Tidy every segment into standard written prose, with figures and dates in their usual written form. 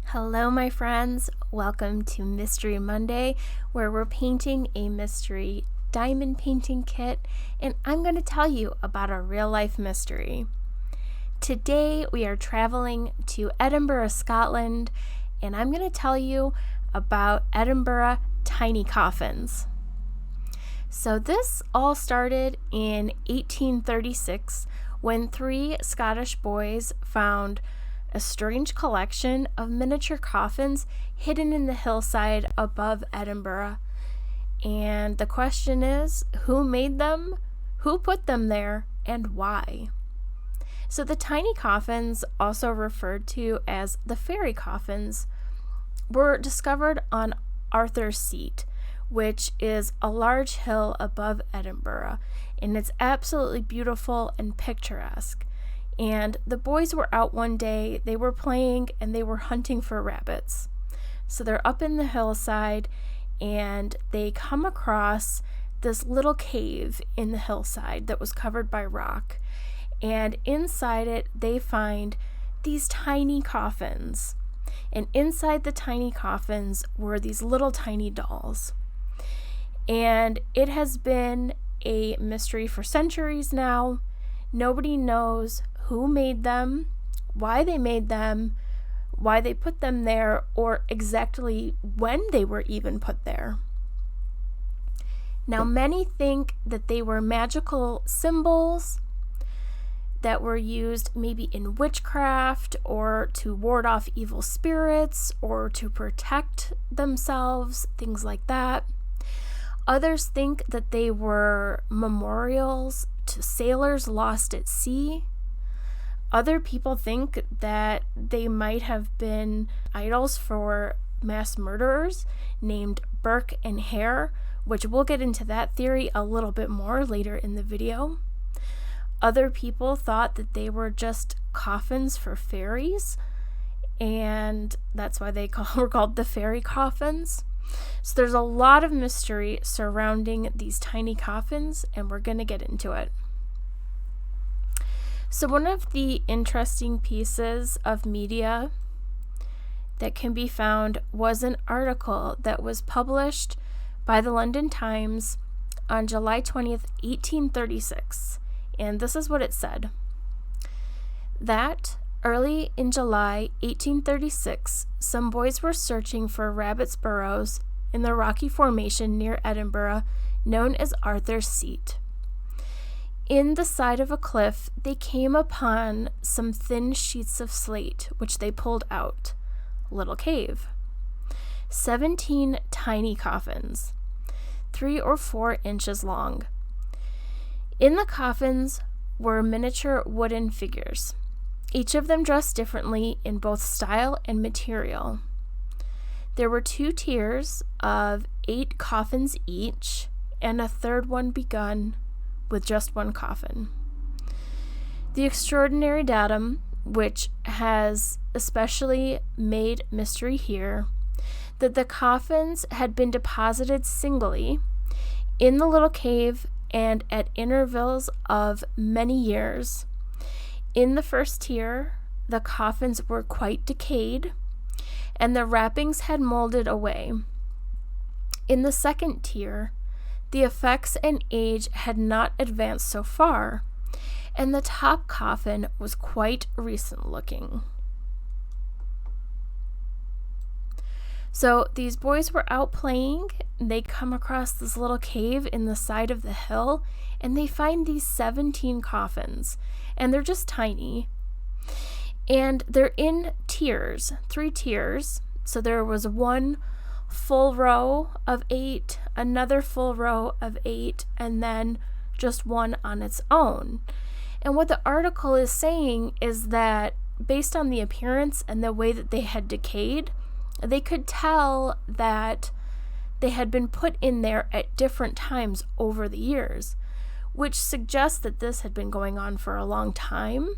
Hello, my friends. Welcome to Mystery Monday, where we're painting a mystery diamond painting kit, and I'm going to tell you about a real-life mystery. Today, we are traveling to Edinburgh, Scotland, and I'm going to tell you about Edinburgh Tiny Coffins. So this all started in 1836 when three Scottish boys found a strange collection of miniature coffins hidden in the hillside above Edinburgh. And the question is, who made them, who put them there, and why? So the tiny coffins, also referred to as the fairy coffins, were discovered on Arthur's Seat, which is a large hill above Edinburgh, and it's absolutely beautiful and picturesque. And the boys were out one day, they were playing, and they were hunting for rabbits. So they're up in the hillside, and they come across this little cave in the hillside that was covered by rock. And inside it, they find these tiny coffins. And inside the tiny coffins were these little tiny dolls. And it has been a mystery for centuries now. Nobody knows who made them, why they made them, why they put them there, or exactly when they were even put there. Now, many think that they were magical symbols that were used maybe in witchcraft or to ward off evil spirits or to protect themselves, things like that. Others think that they were memorials to sailors lost at sea. Other people think that they might have been idols for mass murderers named Burke and Hare, which we'll get into that theory a little bit more later in the video. Other people thought that they were just coffins for fairies, and that's why they were called the fairy coffins. So there's a lot of mystery surrounding these tiny coffins, and we're going to get into it. So one of the interesting pieces of media that can be found was an article that was published by the London Times on July 20th, 1836. And this is what it said. That early in July 1836, some boys were searching for rabbits' burrows in the rocky formation near Edinburgh known as Arthur's Seat. In the side of a cliff, they came upon some thin sheets of slate, which they pulled out. Little cave. 17 tiny coffins, 3 or 4 inches long. In the coffins were miniature wooden figures, each of them dressed differently in both style and material. There were 2 tiers of 8 coffins each, and a third one begun with just 1 coffin. The extraordinary datum, which has especially made mystery here, that the coffins had been deposited singly in the little cave and at intervals of many years. In the first tier, the coffins were quite decayed, and the wrappings had molded away. In the second tier, the effects and age had not advanced so far, and the top coffin was quite recent looking. So these boys were out playing. They come across this little cave in the side of the hill, and they find these 17 coffins, and they're just tiny. And they're in tiers, 3 tiers. So there was one full row of 8, another full row of 8, and then just one on its own. And what the article is saying is that based on the appearance and the way that they had decayed, they could tell that they had been put in there at different times over the years, which suggests that this had been going on for a long time,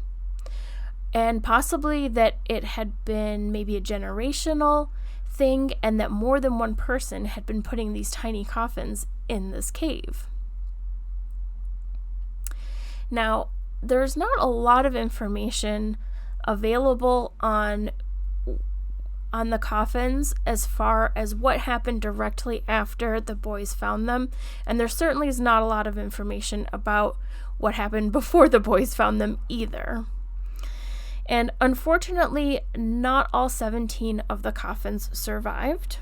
and possibly that it had been maybe a generational thing, and that more than one person had been putting these tiny coffins in this cave. Now, there's not a lot of information available on on the coffins as far as what happened directly after the boys found them, and there certainly is not a lot of information about what happened before the boys found them either. And unfortunately, not all 17 of the coffins survived.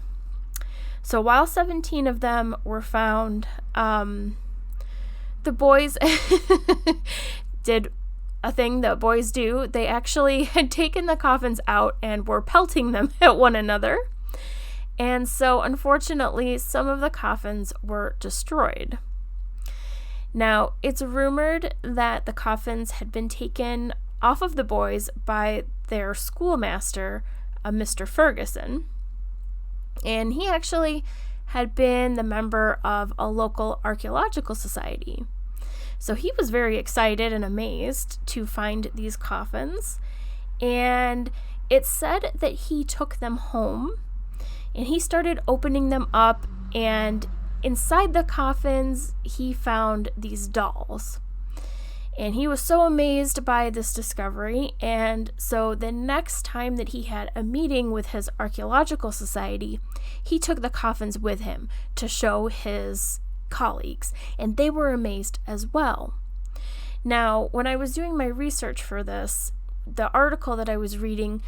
So while 17 of them were found, the boys did a thing that boys do. They actually had taken the coffins out and were pelting them at one another. And so unfortunately, some of the coffins were destroyed. Now, it's rumored that the coffins had been taken off of the boys by their schoolmaster, Mr. Ferguson. And he actually had been the member of a local archaeological society. So he was very excited and amazed to find these coffins. And it's said that he took them home and he started opening them up, and inside the coffins he found these dolls. And he was so amazed by this discovery, and so the next time that he had a meeting with his archaeological society, he took the coffins with him to show his colleagues, and they were amazed as well. Now, when I was doing my research for this, the article that I was reading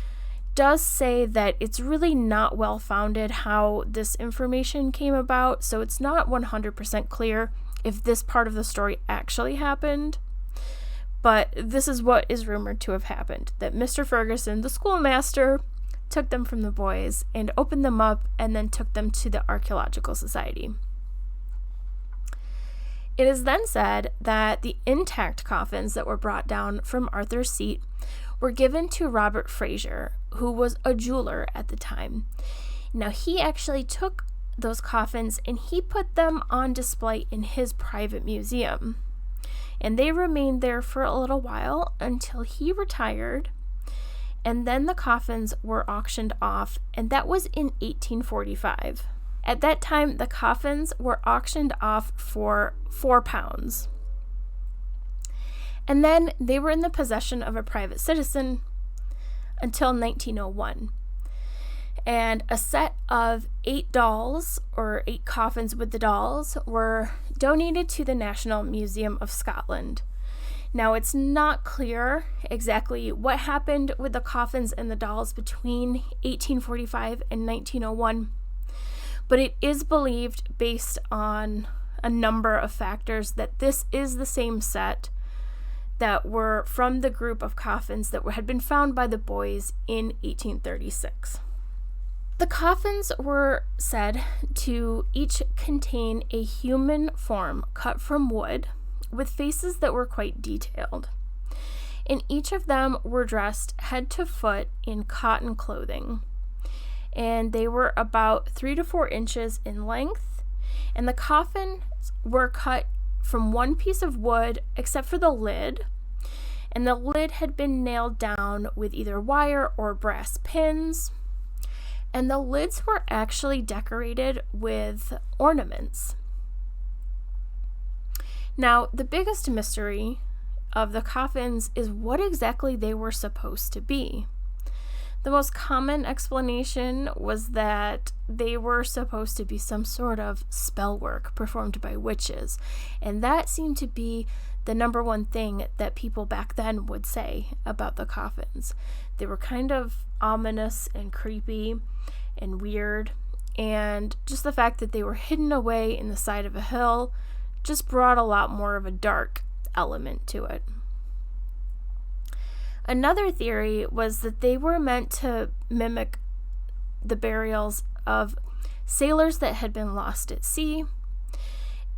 does say that it's really not well founded how this information came about, so it's not 100% clear if this part of the story actually happened. But this is what is rumored to have happened, that Mr. Ferguson, the schoolmaster, took them from the boys and opened them up and then took them to the Archaeological Society. It is then said that the intact coffins that were brought down from Arthur's Seat were given to Robert Fraser, who was a jeweler at the time. Now, he actually took those coffins and he put them on display in his private museum. And they remained there for a little while until he retired, and then the coffins were auctioned off, and that was in 1845. At that time, the coffins were auctioned off for £4. And then they were in the possession of a private citizen until 1901. And a set of 8 dolls, or 8 coffins with the dolls, were donated to the National Museum of Scotland. Now, it's not clear exactly what happened with the coffins and the dolls between 1845 and 1901, but it is believed, based on a number of factors, that this is the same set that were from the group of coffins that had been found by the boys in 1836. The coffins were said to each contain a human form cut from wood with faces that were quite detailed. And each of them were dressed head to foot in cotton clothing. And they were about 3 to 4 inches in length. And the coffins were cut from one piece of wood except for the lid. And the lid had been nailed down with either wire or brass pins. And the lids were actually decorated with ornaments. Now, the biggest mystery of the coffins is what exactly they were supposed to be. The most common explanation was that they were supposed to be some sort of spell work performed by witches, and that seemed to be the number one thing that people back then would say about the coffins. They were kind of ominous and creepy and weird, and just the fact that they were hidden away in the side of a hill just brought a lot more of a dark element to it. Another theory was that they were meant to mimic the burials of sailors that had been lost at sea,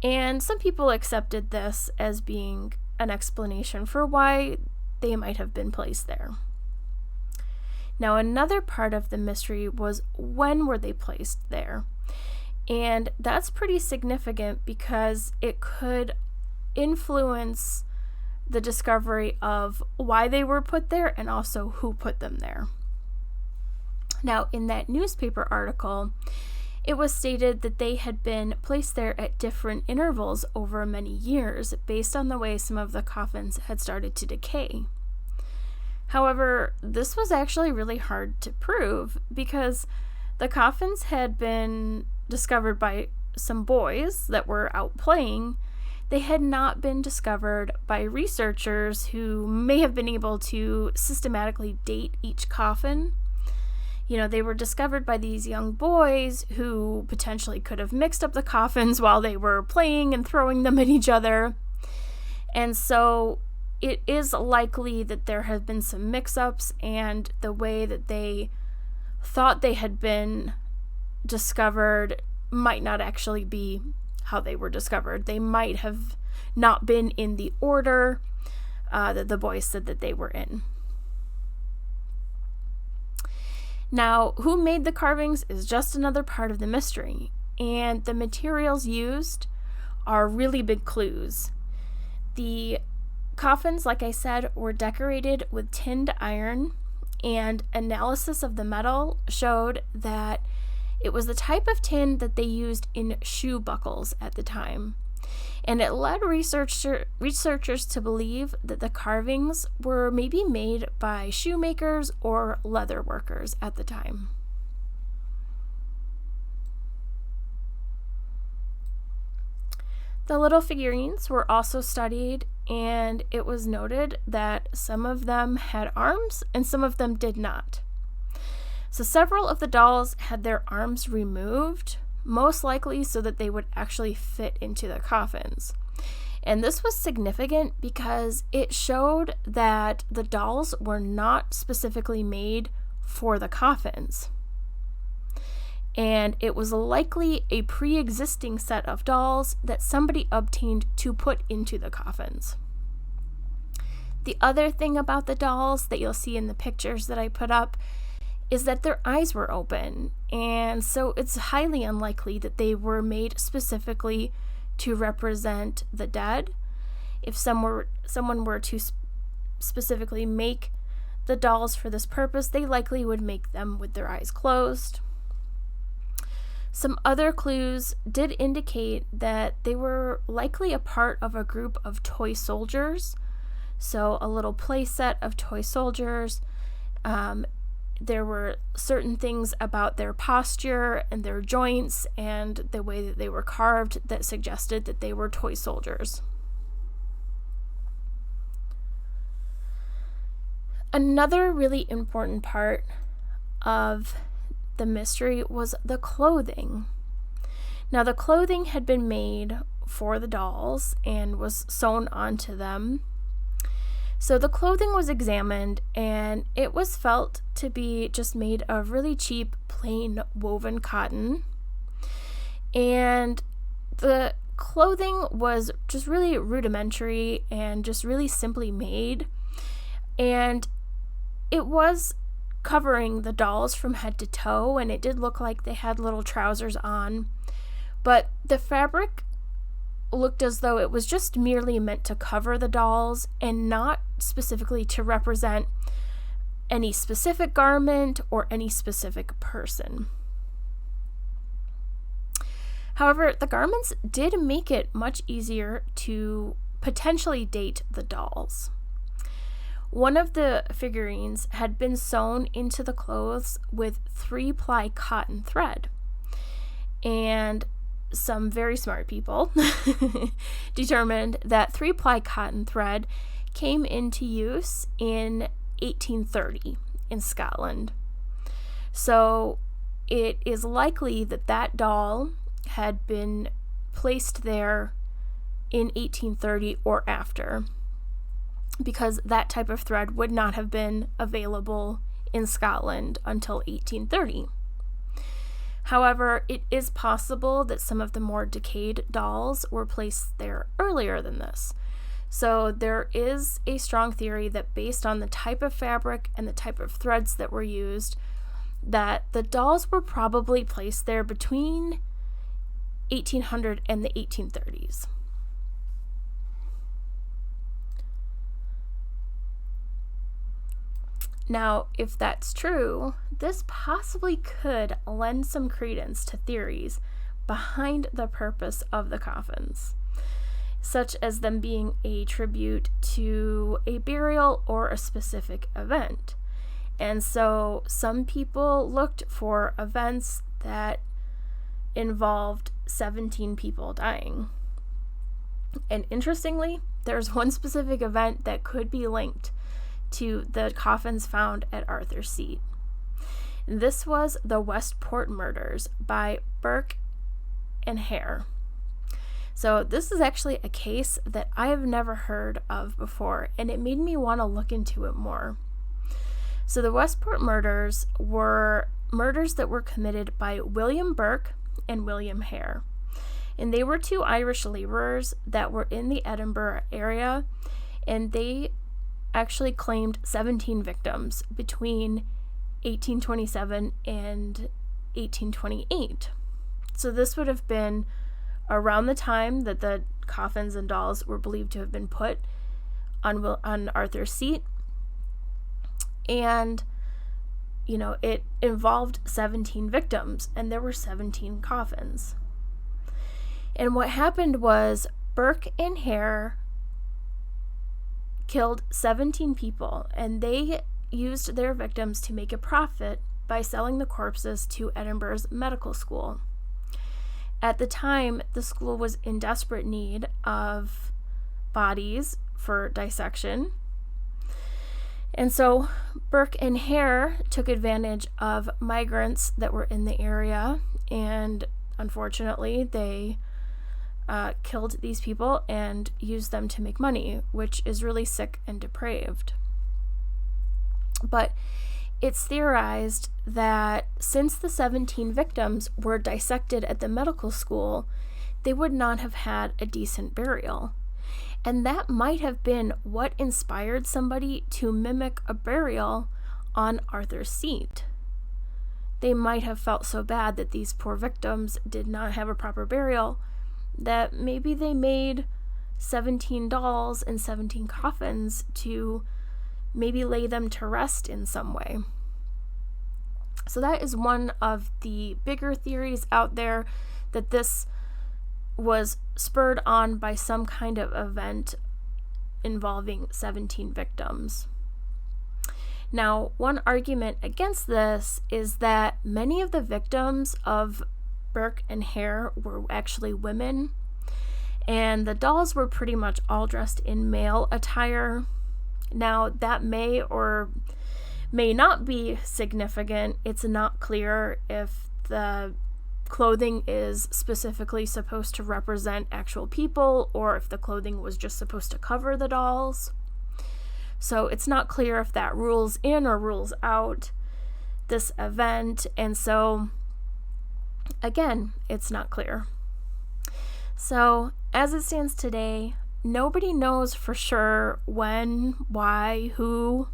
and some people accepted this as being an explanation for why they might have been placed there. Now, another part of the mystery was when were they placed there? And that's pretty significant because it could influence the discovery of why they were put there and also who put them there. Now, in that newspaper article, it was stated that they had been placed there at different intervals over many years based on the way some of the coffins had started to decay. However, this was actually really hard to prove because the coffins had been discovered by some boys that were out playing. They had not been discovered by researchers who may have been able to systematically date each coffin. They were discovered by these young boys who potentially could have mixed up the coffins while they were playing and throwing them at each other. And so it is likely that there have been some mix-ups, and the way that they thought they had been discovered might not actually be how they were discovered. They might have not been in the order that the boys said that they were in. Now, who made the carvings is just another part of the mystery, and the materials used are really big clues. The coffins, like I said, were decorated with tinned iron, and analysis of the metal showed that it was the type of tin that they used in shoe buckles at the time. And it led researchers to believe that the carvings were maybe made by shoemakers or leather workers at the time. The little figurines were also studied, and it was noted that some of them had arms and some of them did not. So several of the dolls had their arms removed, most likely so that they would actually fit into the coffins. And this was significant because it showed that the dolls were not specifically made for the coffins. And it was likely a pre-existing set of dolls that somebody obtained to put into the coffins. The other thing about the dolls that you'll see in the pictures that I put up is that their eyes were open, and so it's highly unlikely that they were made specifically to represent the dead. If someone were to specifically make the dolls for this purpose, they likely would make them with their eyes closed. Some other clues did indicate that they were likely a part of a group of toy soldiers, so a little play set of toy soldiers. There were certain things about their posture and their joints and the way that they were carved that suggested that they were toy soldiers. Another really important part of the mystery was the clothing. Now, the clothing had been made for the dolls and was sewn onto them. So the clothing was examined, and it was felt to be just made of really cheap, plain woven cotton. And the clothing was just really rudimentary and just really simply made. And it was covering the dolls from head to toe, and it did look like they had little trousers on. But the fabric looked as though it was just merely meant to cover the dolls and not specifically to represent any specific garment or any specific person. However, the garments did make it much easier to potentially date the dolls. One of the figurines had been sewn into the clothes with 3-ply cotton thread, and some very smart people determined that 3-ply cotton thread came into use in 1830 in Scotland. So it is likely that that doll had been placed there in 1830 or after, because that type of thread would not have been available in Scotland until 1830. However, it is possible that some of the more decayed dolls were placed there earlier than this. So there is a strong theory that based on the type of fabric and the type of threads that were used, that the dolls were probably placed there between 1800 and the 1830s. Now, if that's true, this possibly could lend some credence to theories behind the purpose of the coffins. such as them being a tribute to a burial or a specific event. And so some people looked for events that involved 17 people dying. And interestingly, there's one specific event that could be linked to the coffins found at Arthur's Seat. This was the Westport murders by Burke and Hare. So this is actually a case that I have never heard of before, and it made me want to look into it more. So the Westport murders were murders that were committed by William Burke and William Hare. And they were two Irish laborers that were in the Edinburgh area, and they actually claimed 17 victims between 1827 and 1828. So this would have been around the time that the coffins and dolls were believed to have been put on Arthur's Seat. And, it involved 17 victims, and there were 17 coffins. And what happened was Burke and Hare killed 17 people, and they used their victims to make a profit by selling the corpses to Edinburgh's medical school. At the time, the school was in desperate need of bodies for dissection. And so Burke and Hare took advantage of migrants that were in the area, and unfortunately, they killed these people and used them to make money, which is really sick and depraved. But it's theorized that since the 17 victims were dissected at the medical school, they would not have had a decent burial. And that might have been what inspired somebody to mimic a burial on Arthur's Seat. They might have felt so bad that these poor victims did not have a proper burial that maybe they made 17 dolls and 17 coffins to maybe lay them to rest in some way. So that is one of the bigger theories out there, that this was spurred on by some kind of event involving 17 victims. Now, one argument against this is that many of the victims of Burke and Hare were actually women, and the dolls were pretty much all dressed in male attire. Now, that may or may not be significant. It's not clear if the clothing is specifically supposed to represent actual people or if the clothing was just supposed to cover the dolls. So it's not clear if that rules in or rules out this event. And so, again, it's not clear. So as it stands today, nobody knows for sure when, why, who,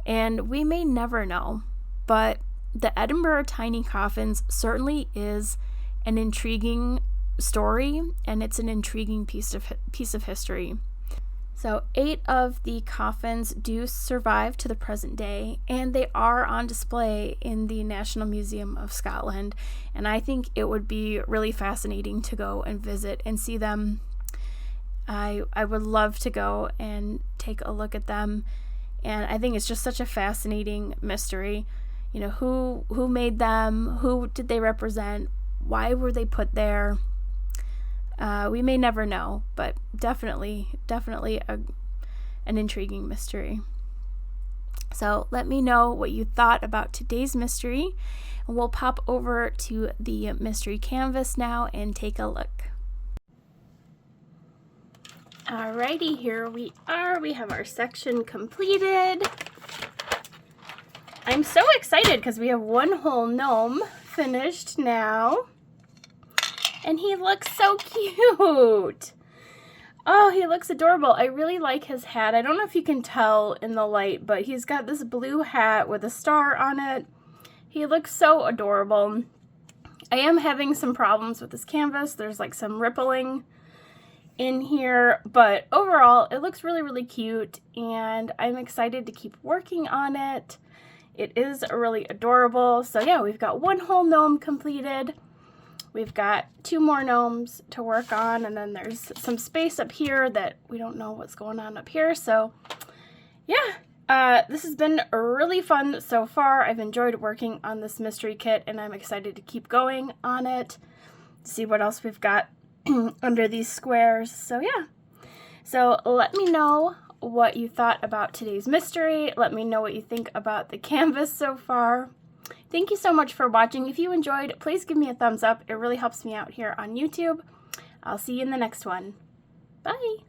and we may never know. But the Edinburgh Tiny Coffins certainly is an intriguing story, and it's an intriguing piece of history. So 8 of the coffins do survive to the present day, and they are on display in the National Museum of Scotland, and I think it would be really fascinating to go and visit and see them. I would love to go and take a look at them, and I think it's just such a fascinating mystery. Who made them? Who did they represent? Why were they put there? We may never know, but definitely an intriguing mystery. So let me know what you thought about today's mystery, and we'll pop over to the mystery canvas now and take a look. Alrighty, here we are. We have our section completed. I'm so excited because we have one whole gnome finished now. And he looks so cute. Oh, he looks adorable. I really like his hat. I don't know if you can tell in the light, but he's got this blue hat with a star on it. He looks so adorable. I am having some problems with this canvas. There's like some rippling in here, but overall it looks really, really cute, and I'm excited to keep working on it. It is really adorable. So yeah, we've got one whole gnome completed. We've got 2 more gnomes to work on, and then there's some space up here that we don't know what's going on up here. So yeah, this has been really fun so far. I've enjoyed working on this mystery kit, and I'm excited to keep going on it, see what else we've got under these squares. So yeah, so let me know what you thought about today's mystery. Let me know what you think about the canvas so far. Thank you so much for watching. If you enjoyed, please give me a thumbs up. It really helps me out here on YouTube. I'll see you in the next one. Bye.